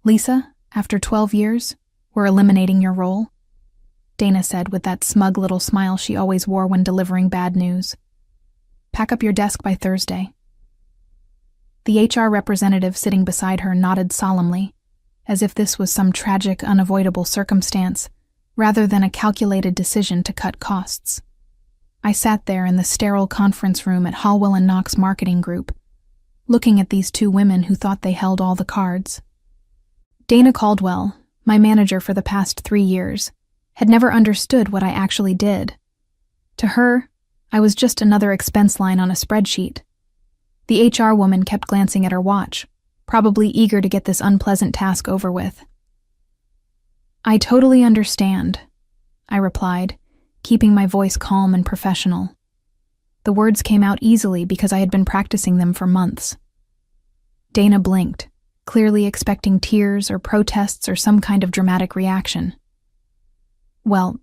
"Lisa, after 12 years, we're eliminating your role," Dana said with that smug little smile she always wore when delivering bad news. "Pack up your desk by Thursday." The HR representative sitting beside her nodded solemnly, as if this was some tragic, unavoidable circumstance, rather than a calculated decision to cut costs. I sat there in the sterile conference room at Hallwell and Knox Marketing Group, looking at these two women who thought they held all the cards. Dana Caldwell, my manager for the past 3 years, had never understood what I actually did. To her, I was just another expense line on a spreadsheet. The HR woman kept glancing at her watch, probably eager to get this unpleasant task over with. "I totally understand," I replied, keeping my voice calm and professional. The words came out easily because I had been practicing them for months. Dana blinked, clearly expecting tears or protests or some kind of dramatic reaction. "Well,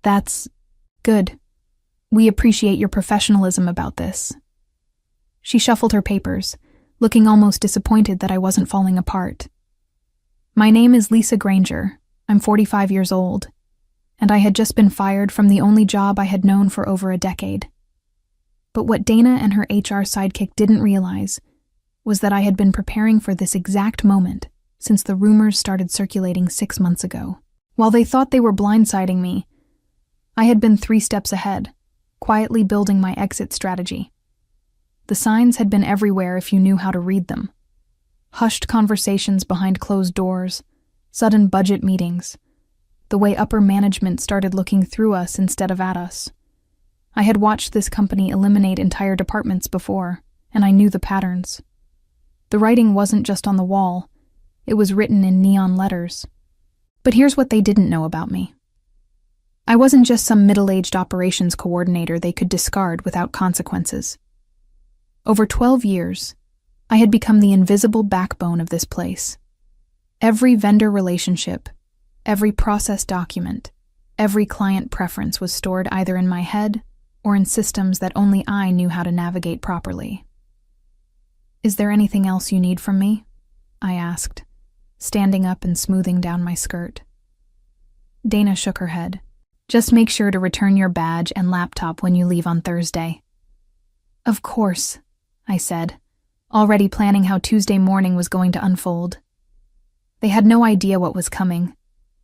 that's good. We appreciate your professionalism about this." She shuffled her papers, looking almost disappointed that I wasn't falling apart. "My name is Lisa Granger. I'm 45 years old, and I had just been fired from the only job I had known for over a decade." But what Dana and her HR sidekick didn't realize was that I had been preparing for this exact moment since the rumors started circulating 6 months ago. While they thought they were blindsiding me, I had been 3 steps ahead, quietly building my exit strategy. The signs had been everywhere if you knew how to read them. Hushed conversations behind closed doors, sudden budget meetings, the way upper management started looking through us instead of at us. I had watched this company eliminate entire departments before, and I knew the patterns. The writing wasn't just on the wall, it was written in neon letters. But here's what they didn't know about me. I wasn't just some middle-aged operations coordinator they could discard without consequences. Over 12 years, I had become the invisible backbone of this place. Every vendor relationship, every process document, every client preference was stored either in my head or in systems that only I knew how to navigate properly. "Is there anything else you need from me?" I asked, standing up and smoothing down my skirt. Dana shook her head. "Just make sure to return your badge and laptop when you leave on Thursday." "Of course," I said, already planning how Tuesday morning was going to unfold. They had no idea what was coming,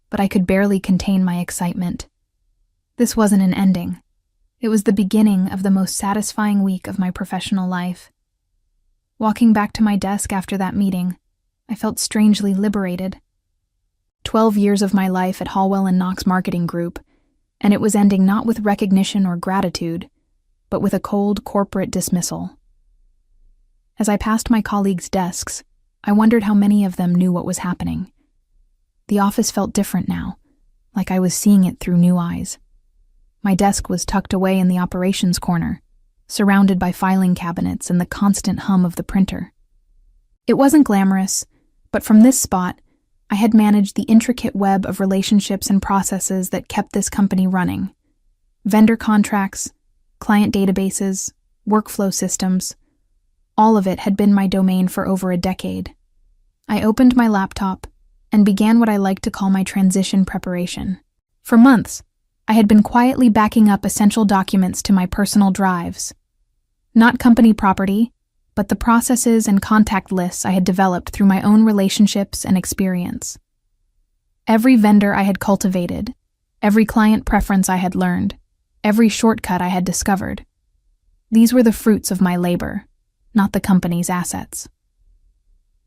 but I could barely contain my excitement. This wasn't an ending. It was the beginning of the most satisfying week of my professional life. Walking back to my desk after that meeting, I felt strangely liberated. 12 years of my life at Hallwell and Knox Marketing Group, and it was ending not with recognition or gratitude, but with a cold corporate dismissal. As I passed my colleagues' desks, I wondered how many of them knew what was happening. The office felt different now, like I was seeing it through new eyes. My desk was tucked away in the operations corner, surrounded by filing cabinets and the constant hum of the printer. It wasn't glamorous, but from this spot, I had managed the intricate web of relationships and processes that kept this company running. Vendor contracts, client databases, workflow systems, all of it had been my domain for over a decade. I opened my laptop and began what I like to call my transition preparation. For months, I had been quietly backing up essential documents to my personal drives. Not company property, but the processes and contact lists I had developed through my own relationships and experience. Every vendor I had cultivated, every client preference I had learned, every shortcut I had discovered. These were the fruits of my labor, not the company's assets.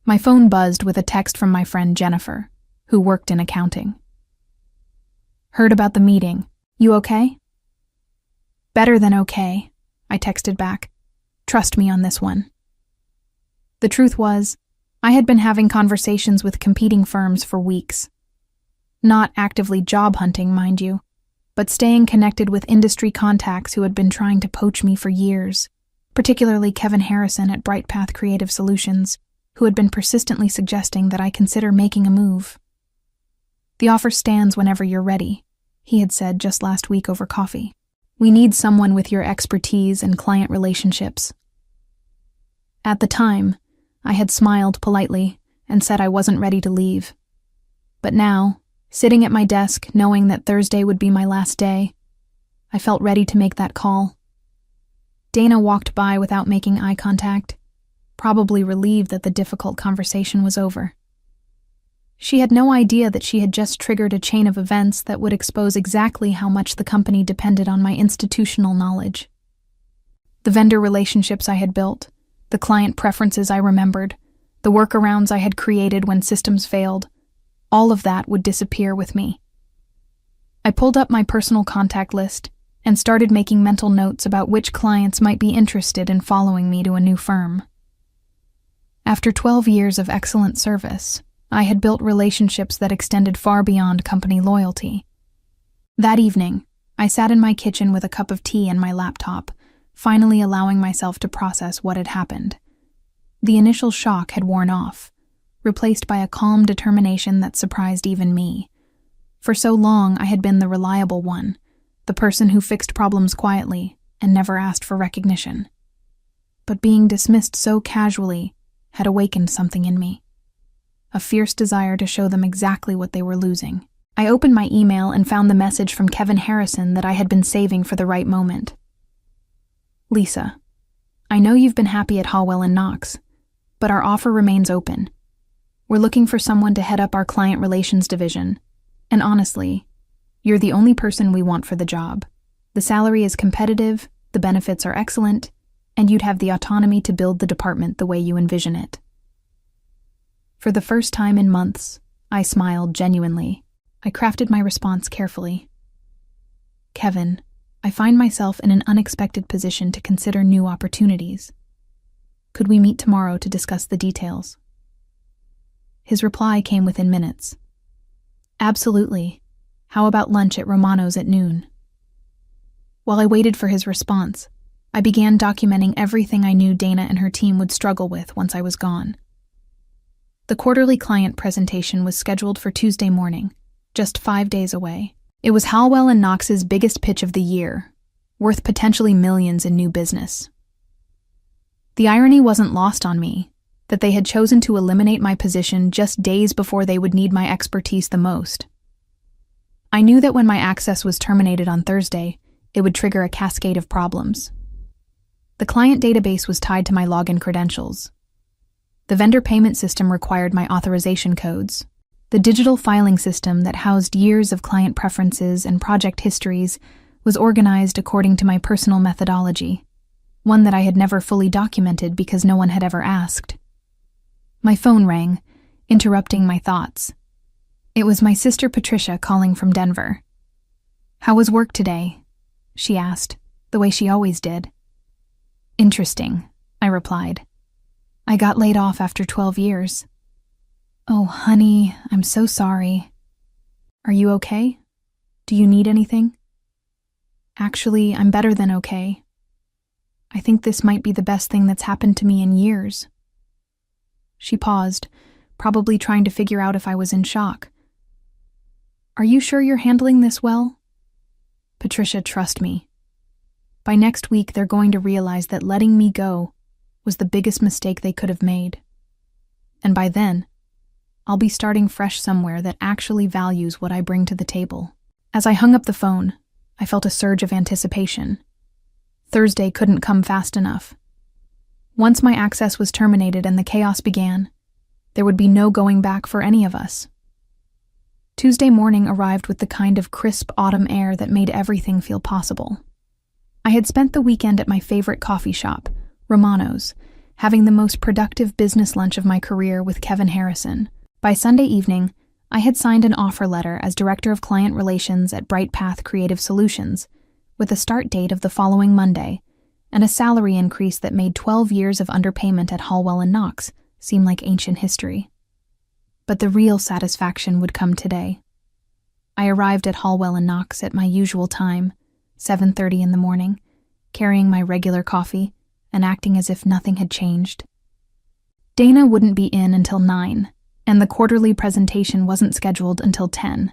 My phone buzzed with a text from my friend Jennifer, who worked in accounting. "Heard about the meeting. You okay?" "Better than okay," I texted back. "Trust me on this one." The truth was, I had been having conversations with competing firms for weeks. Not actively job hunting, mind you, but staying connected with industry contacts who had been trying to poach me for years, particularly Kevin Harrison at BrightPath Creative Solutions, who had been persistently suggesting that I consider making a move. "The offer stands whenever you're ready," he had said just last week over coffee. "We need someone with your expertise and client relationships." At the time, I had smiled politely and said I wasn't ready to leave. But now, sitting at my desk, knowing that Thursday would be my last day, I felt ready to make that call. Dana walked by without making eye contact, probably relieved that the difficult conversation was over. She had no idea that she had just triggered a chain of events that would expose exactly how much the company depended on my institutional knowledge. The vendor relationships I had built, the client preferences I remembered, the workarounds I had created when systems failed, all of that would disappear with me. I pulled up my personal contact list and started making mental notes about which clients might be interested in following me to a new firm. After 12 years of excellent service, I had built relationships that extended far beyond company loyalty. That evening, I sat in my kitchen with a cup of tea and my laptop, finally allowing myself to process what had happened. The initial shock had worn off, replaced by a calm determination that surprised even me. For so long, I had been the reliable one, the person who fixed problems quietly and never asked for recognition. But being dismissed so casually had awakened something in me. A fierce desire to show them exactly what they were losing. I opened my email and found the message from Kevin Harrison that I had been saving for the right moment. Lisa, I know you've been happy at Hallwell & Knox, but our offer remains open. We're looking for someone to head up our client relations division, and honestly, you're the only person we want for the job. The salary is competitive, the benefits are excellent, and you'd have the autonomy to build the department the way you envision it. For the first time in months, I smiled genuinely. I crafted my response carefully. Kevin, I find myself in an unexpected position to consider new opportunities. Could we meet tomorrow to discuss the details? His reply came within minutes. Absolutely. How about lunch at Romano's at noon? While I waited for his response, I began documenting everything I knew Dana and her team would struggle with once I was gone. The quarterly client presentation was scheduled for Tuesday morning, just 5 days away. It was Hallwell & Knox's biggest pitch of the year, worth potentially millions in new business. The irony wasn't lost on me, that they had chosen to eliminate my position just days before they would need my expertise the most. I knew that when my access was terminated on Thursday, it would trigger a cascade of problems. The client database was tied to my login credentials. The vendor payment system required my authorization codes. The digital filing system that housed years of client preferences and project histories was organized according to my personal methodology, one that I had never fully documented because no one had ever asked. My phone rang, interrupting my thoughts. It was my sister Patricia calling from Denver. "How was work today?" she asked, the way she always did. "Interesting," I replied. "I got laid off after 12 years. "Oh, honey, I'm so sorry. Are you okay? Do you need anything?" "Actually, I'm better than okay. I think this might be the best thing that's happened to me in years." She paused, probably trying to figure out if I was in shock. "Are you sure you're handling this well?" "Patricia, trust me. By next week, they're going to realize that letting me go was the biggest mistake they could have made. And by then, I'll be starting fresh somewhere that actually values what I bring to the table." As I hung up the phone, I felt a surge of anticipation. Thursday couldn't come fast enough. Once my access was terminated and the chaos began, there would be no going back for any of us. Tuesday morning arrived with the kind of crisp autumn air that made everything feel possible. I had spent the weekend at my favorite coffee shop, Romano's, having the most productive business lunch of my career with Kevin Harrison. By Sunday evening, I had signed an offer letter as Director of Client Relations at Bright Path Creative Solutions, with a start date of the following Monday, and a salary increase that made 12 years of underpayment at Hallwell & Knox seem like ancient history. But the real satisfaction would come today. I arrived at Hallwell & Knox at my usual time, 7:30 in the morning, carrying my regular coffee and acting as if nothing had changed. Dana wouldn't be in until 9, and the quarterly presentation wasn't scheduled until 10.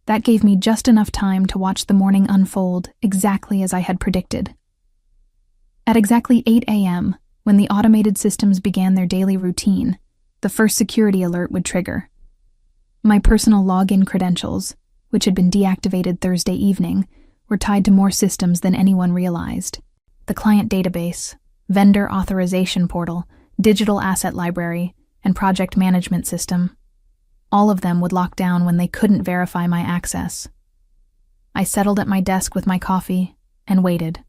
That gave me just enough time to watch the morning unfold exactly as I had predicted. At exactly 8 a.m., when the automated systems began their daily routine, the first security alert would trigger. My personal login credentials, which had been deactivated Thursday evening, were tied to more systems than anyone realized. The client database, vendor authorization portal, digital asset library, and project management system. All of them would lock down when they couldn't verify my access. I settled at my desk with my coffee and waited.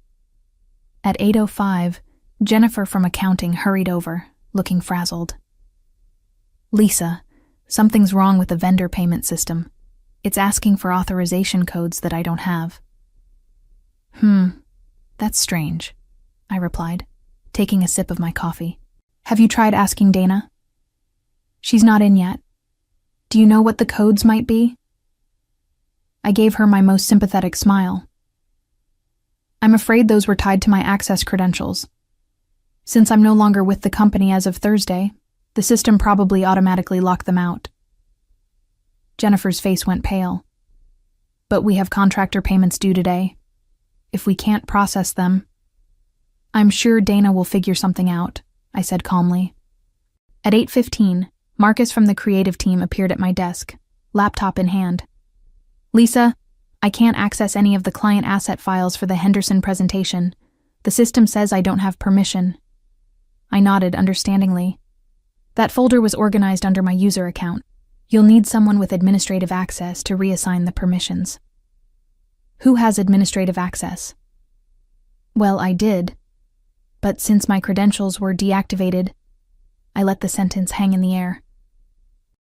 At 8:05, Jennifer from accounting hurried over, looking frazzled. "Lisa, something's wrong with the vendor payment system. It's asking for authorization codes that I don't have." That's strange," I replied, taking a sip of my coffee. "Have you tried asking Dana?" "She's not in yet. Do you know what the codes might be?" I gave her my most sympathetic smile. "I'm afraid those were tied to my access credentials. Since I'm no longer with the company as of Thursday, the system probably automatically locked them out." Jennifer's face went pale. "But we have contractor payments due today. If we can't process them..." "I'm sure Dana will figure something out," I said calmly. At 8:15, Marcus from the creative team appeared at my desk, laptop in hand. "Lisa, I can't access any of the client asset files for the Henderson presentation. The system says I don't have permission." I nodded understandingly. "That folder was organized under my user account. You'll need someone with administrative access to reassign the permissions." "Who has administrative access?" "Well, I did. But since my credentials were deactivated..." I let the sentence hang in the air.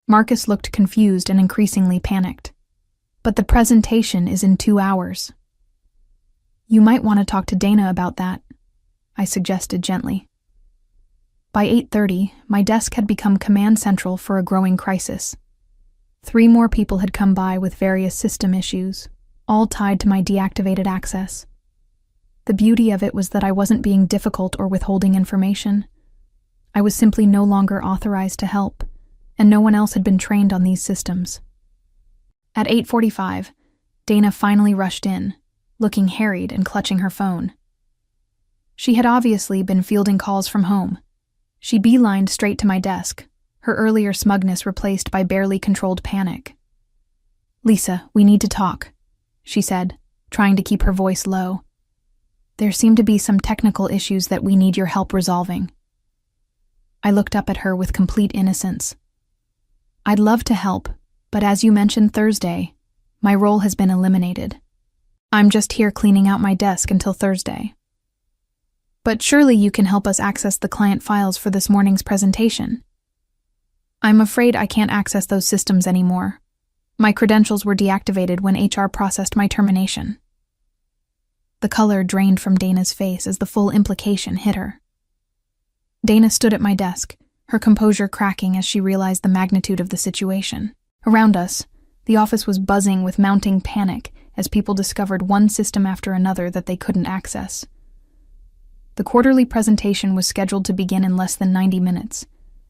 Marcus looked confused and increasingly panicked. "But the presentation is in 2 hours." "You might want to talk to Dana about that," I suggested gently. By 8:30, my desk had become command central for a growing crisis. 3 more people had come by with various system issues, all tied to my deactivated access. The beauty of it was that I wasn't being difficult or withholding information. I was simply no longer authorized to help, and no one else had been trained on these systems. At 8:45, Dana finally rushed in, looking harried and clutching her phone. She had obviously been fielding calls from home. She beelined straight to my desk, her earlier smugness replaced by barely controlled panic. "Lisa, we need to talk," she said, trying to keep her voice low. "There seem to be some technical issues that we need your help resolving." I looked up at her with complete innocence. "I'd love to help, but as you mentioned Thursday, my role has been eliminated. I'm just here cleaning out my desk until Thursday." "But surely you can help us access the client files for this morning's presentation." "I'm afraid I can't access those systems anymore. My credentials were deactivated when HR processed my termination." The color drained from Dana's face as the full implication hit her. Dana stood at my desk, her composure cracking as she realized the magnitude of the situation. Around us, the office was buzzing with mounting panic as people discovered one system after another that they couldn't access. The quarterly presentation was scheduled to begin in less than 90 minutes,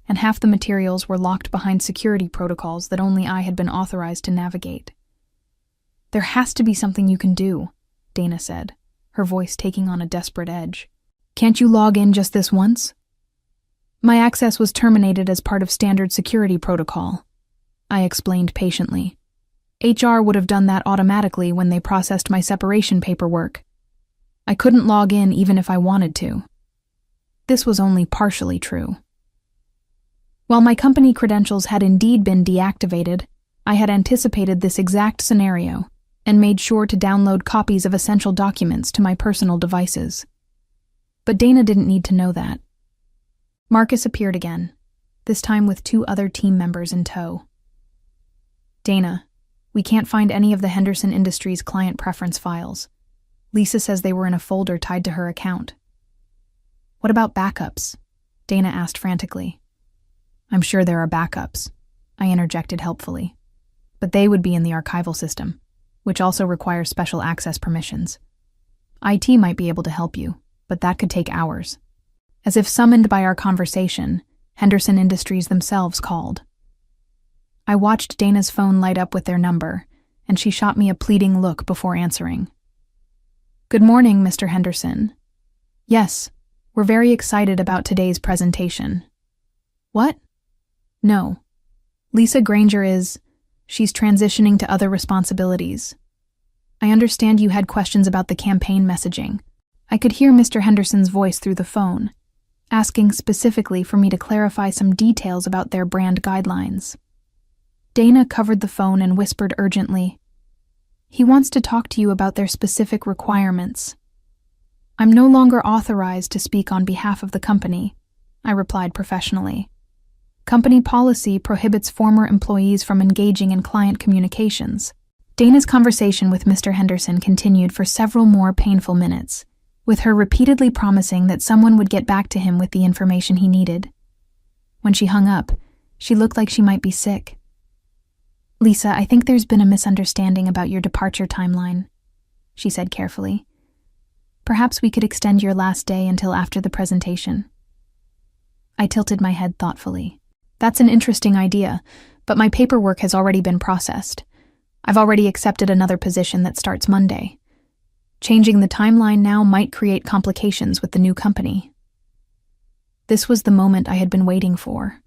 and half the materials were locked behind security protocols that only I had been authorized to navigate. "There has to be something you can do," Dana said, her voice taking on a desperate edge. "Can't you log in just this once?" "My access was terminated as part of standard security protocol," I explained patiently. "HR would have done that automatically when they processed my separation paperwork. I couldn't log in even if I wanted to." This was only partially true. While my company credentials had indeed been deactivated, I had anticipated this exact scenario and made sure to download copies of essential documents to my personal devices. But Dana didn't need to know that. Marcus appeared again, this time with 2 other team members in tow. "Dana, we can't find any of the Henderson Industries client preference files. Lisa says they were in a folder tied to her account." "What about backups?" Dana asked frantically. "I'm sure there are backups," I interjected helpfully. "But they would be in the archival system, which also requires special access permissions. IT might be able to help you, but that could take hours." As if summoned by our conversation, Henderson Industries themselves called. I watched Dana's phone light up with their number, and she shot me a pleading look before answering. "Good morning, Mr. Henderson. Yes, we're very excited about today's presentation." "What?" No. Lisa Granger she's transitioning to other responsibilities. I understand you had questions about the campaign messaging. I could hear Mr. Henderson's voice through the phone, asking specifically for me to clarify some details about their brand guidelines. Dana covered the phone and whispered urgently, "He wants to talk to you about their specific requirements." "I'm no longer authorized to speak on behalf of the company," I replied professionally. "Company policy prohibits former employees from engaging in client communications." Dana's conversation with Mr. Henderson continued for several more painful minutes, with her repeatedly promising that someone would get back to him with the information he needed. When she hung up, she looked like she might be sick. "Lisa, I think there's been a misunderstanding about your departure timeline," she said carefully. "Perhaps we could extend your last day until after the presentation." I tilted my head thoughtfully. "That's an interesting idea, but my paperwork has already been processed. I've already accepted another position that starts Monday. Changing the timeline now might create complications with the new company." This was the moment I had been waiting for.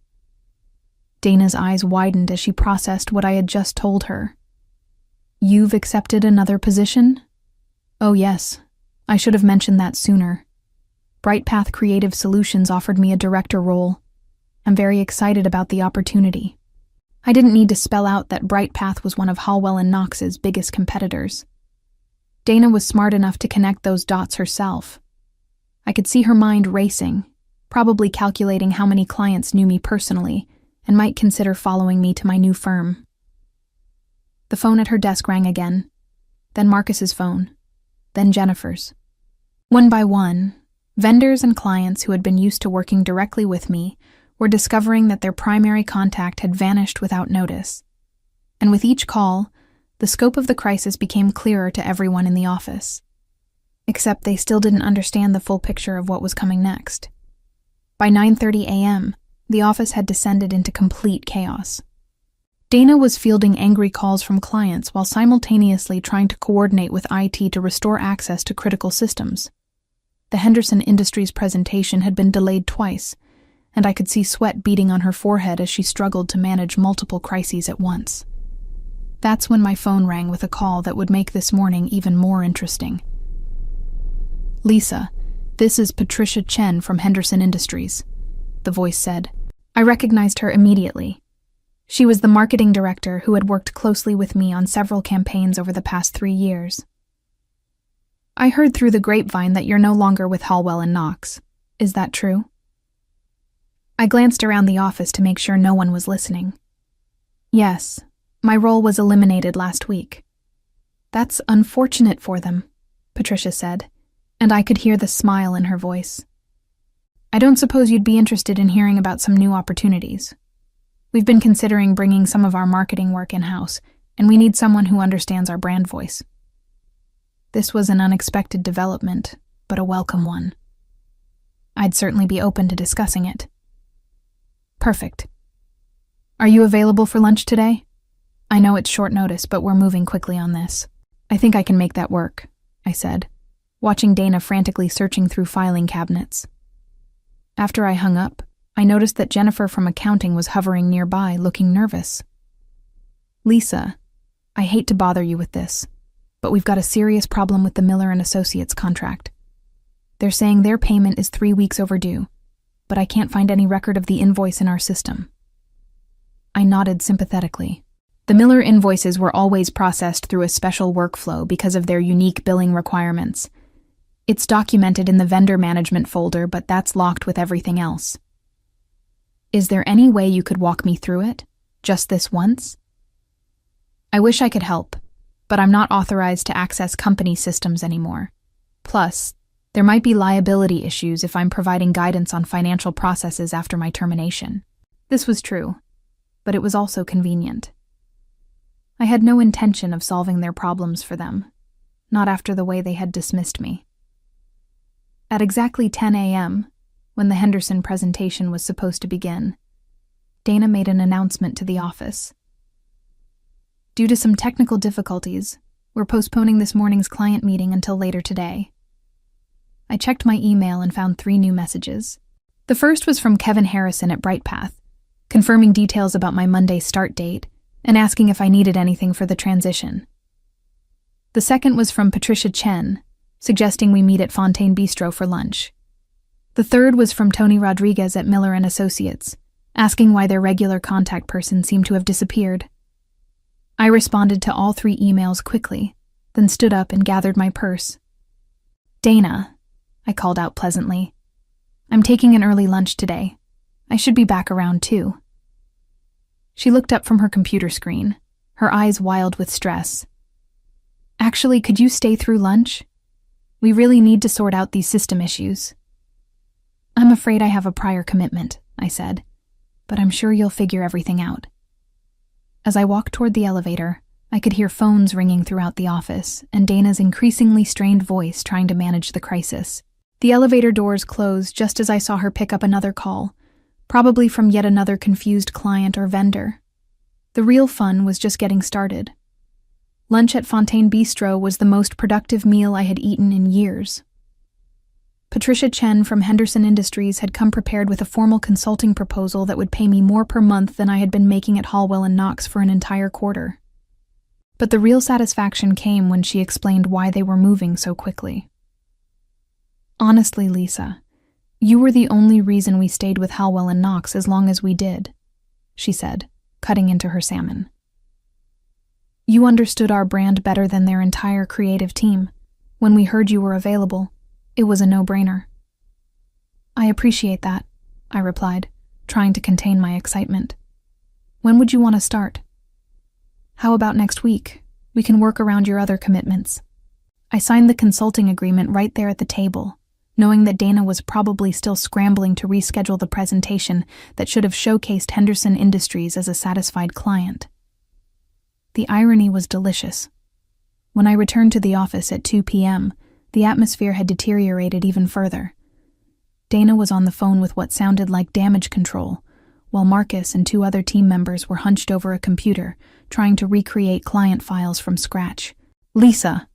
Dana's eyes widened as she processed what I had just told her. "You've accepted another position?" "Oh yes, I should have mentioned that sooner. BrightPath Creative Solutions offered me a director role. I'm very excited about the opportunity." I didn't need to spell out that BrightPath was one of Hallwell and Knox's biggest competitors. Dana was smart enough to connect those dots herself. I could see her mind racing, probably calculating how many clients knew me personally and might consider following me to my new firm. The phone at her desk rang again, then Marcus's phone, then Jennifer's. One by one, vendors and clients who had been used to working directly with me were discovering that their primary contact had vanished without notice. And with each call, the scope of the crisis became clearer to everyone in the office. Except they still didn't understand the full picture of what was coming next. By 9:30 a.m., the office had descended into complete chaos. Dana was fielding angry calls from clients while simultaneously trying to coordinate with IT to restore access to critical systems. The Henderson Industries presentation had been delayed twice, and I could see sweat beading on her forehead as she struggled to manage multiple crises at once. That's when my phone rang with a call that would make this morning even more interesting. "Lisa, this is Patricia Chen from Henderson Industries," the voice said. I recognized her immediately. She was the marketing director who had worked closely with me on several campaigns over the past 3 years. "I heard through the grapevine that you're no longer with Hallwell and Knox. Is that true?" I glanced around the office to make sure no one was listening. "Yes, my role was eliminated last week." "That's unfortunate for them," Patricia said, and I could hear the smile in her voice. "I don't suppose you'd be interested in hearing about some new opportunities. We've been considering bringing some of our marketing work in-house, and we need someone who understands our brand voice." This was an unexpected development, but a welcome one. I'd certainly be open to discussing it. "Perfect. Are you available for lunch today? I know it's short notice, but we're moving quickly on this." "I think I can make that work," I said, watching Dana frantically searching through filing cabinets. After I hung up, I noticed that Jennifer from accounting was hovering nearby, looking nervous. "Lisa, I hate to bother you with this, but we've got a serious problem with the Miller & Associates contract. They're saying their payment is 3 weeks overdue, but I can't find any record of the invoice in our system." I nodded sympathetically. The Miller invoices were always processed through a special workflow because of their unique billing requirements. It's documented in the vendor management folder, but that's locked with everything else. "Is there any way you could walk me through it? Just this once?" "I wish I could help, but I'm not authorized to access company systems anymore. Plus, there might be liability issues if I'm providing guidance on financial processes after my termination." This was true, but it was also convenient. I had no intention of solving their problems for them, not after the way they had dismissed me. At exactly 10 a.m., when the Henderson presentation was supposed to begin, Dana made an announcement to the office. "Due to some technical difficulties, we're postponing this morning's client meeting until later today." I checked my email and found 3 new messages. The first was from Kevin Harrison at BrightPath, confirming details about my Monday start date, and asking if I needed anything for the transition. The second was from Patricia Chen, suggesting we meet at Fontaine Bistro for lunch. The third was from Tony Rodriguez at Miller & Associates, asking why their regular contact person seemed to have disappeared. I responded to all 3 emails quickly, then stood up and gathered my purse. "Dana," I called out pleasantly, "I'm taking an early lunch today. I should be back around 2. She looked up from her computer screen, her eyes wild with stress. "Actually, could you stay through lunch? We really need to sort out these system issues." "I'm afraid I have a prior commitment," I said, "but I'm sure you'll figure everything out." As I walked toward the elevator, I could hear phones ringing throughout the office and Dana's increasingly strained voice trying to manage the crisis. The elevator doors closed just as I saw her pick up another call, probably from yet another confused client or vendor. The real fun was just getting started. Lunch at Fontaine Bistro was the most productive meal I had eaten in years. Patricia Chen from Henderson Industries had come prepared with a formal consulting proposal that would pay me more per month than I had been making at Hallwell & Knox for an entire quarter. But the real satisfaction came when she explained why they were moving so quickly. "Honestly, Lisa, you were the only reason we stayed with Hallwell & Knox as long as we did," she said, cutting into her salmon. "You understood our brand better than their entire creative team. When we heard you were available, it was a no-brainer." "I appreciate that," I replied, trying to contain my excitement. "When would you want to start?" "How about next week? We can work around your other commitments." I signed the consulting agreement right there at the table, knowing that Dana was probably still scrambling to reschedule the presentation that should have showcased Henderson Industries as a satisfied client. The irony was delicious. When I returned to the office at 2 p.m., the atmosphere had deteriorated even further. Dana was on the phone with what sounded like damage control, while Marcus and 2 other team members were hunched over a computer, trying to recreate client files from scratch. "Lisa,"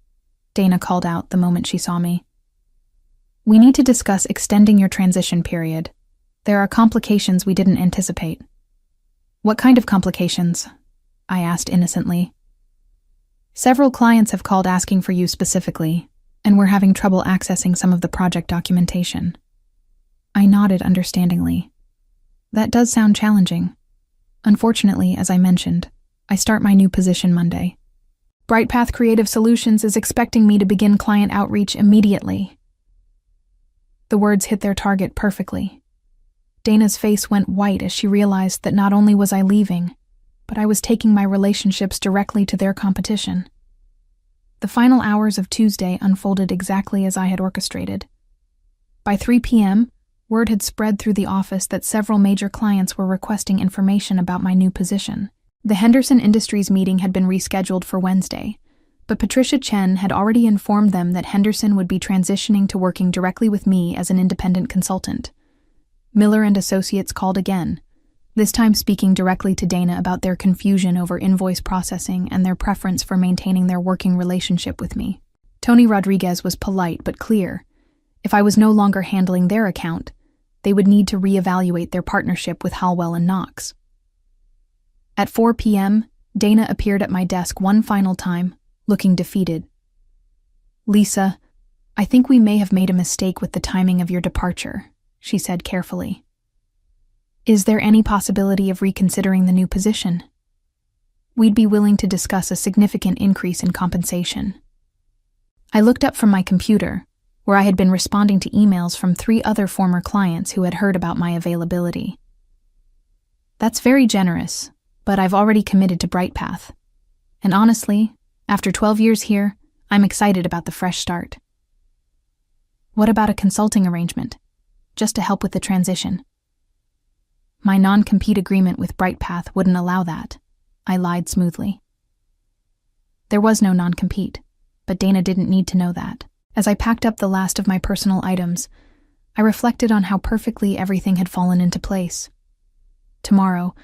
Dana called out the moment she saw me. "We need to discuss extending your transition period. There are complications we didn't anticipate." "What kind of complications?" I asked innocently. "Several clients have called asking for you specifically, and we're having trouble accessing some of the project documentation." I nodded understandingly. "That does sound challenging. Unfortunately, as I mentioned, I start my new position Monday. Brightpath Creative Solutions is expecting me to begin client outreach immediately." The words hit their target perfectly. Dana's face went white as she realized that not only was I leaving, but I was taking my relationships directly to their competition. The final hours of Tuesday unfolded exactly as I had orchestrated. By 3 p.m., word had spread through the office that several major clients were requesting information about my new position. The Henderson Industries meeting had been rescheduled for Wednesday, but Patricia Chen had already informed them that Henderson would be transitioning to working directly with me as an independent consultant. Miller & Associates called again, this time speaking directly to Dana about their confusion over invoice processing and their preference for maintaining their working relationship with me. Tony Rodriguez was polite but clear. If I was no longer handling their account, they would need to reevaluate their partnership with Hallwell & Knox. At 4 p.m., Dana appeared at my desk one final time, looking defeated. "Lisa, I think we may have made a mistake with the timing of your departure," she said carefully. "Is there any possibility of reconsidering the new position? We'd be willing to discuss a significant increase in compensation." I looked up from my computer, where I had been responding to emails from 3 other former clients who had heard about my availability. "That's very generous, but I've already committed to Brightpath. And honestly, after 12 years here, I'm excited about the fresh start." "What about a consulting arrangement, just to help with the transition?" "My non-compete agreement with Brightpath wouldn't allow that," I lied smoothly. There was no non-compete, but Dana didn't need to know that. As I packed up the last of my personal items, I reflected on how perfectly everything had fallen into place. Tomorrow,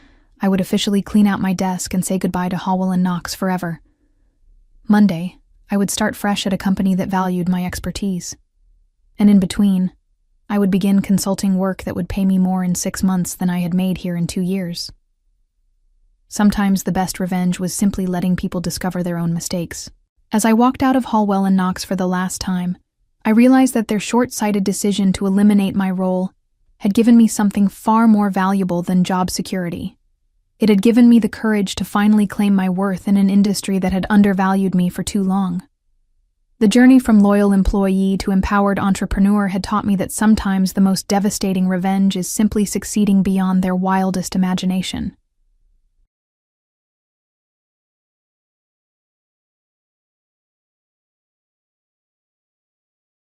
I would officially clean out my desk and say goodbye to Hallwell & Knox forever. Monday, I would start fresh at a company that valued my expertise. And in between, I would begin consulting work that would pay me more in 6 months than I had made here in 2 years. Sometimes the best revenge was simply letting people discover their own mistakes. As I walked out of Hallwell and Knox for the last time, I realized that their short-sighted decision to eliminate my role had given me something far more valuable than job security. It had given me the courage to finally claim my worth in an industry that had undervalued me for too long. The journey from loyal employee to empowered entrepreneur had taught me that sometimes the most devastating revenge is simply succeeding beyond their wildest imagination.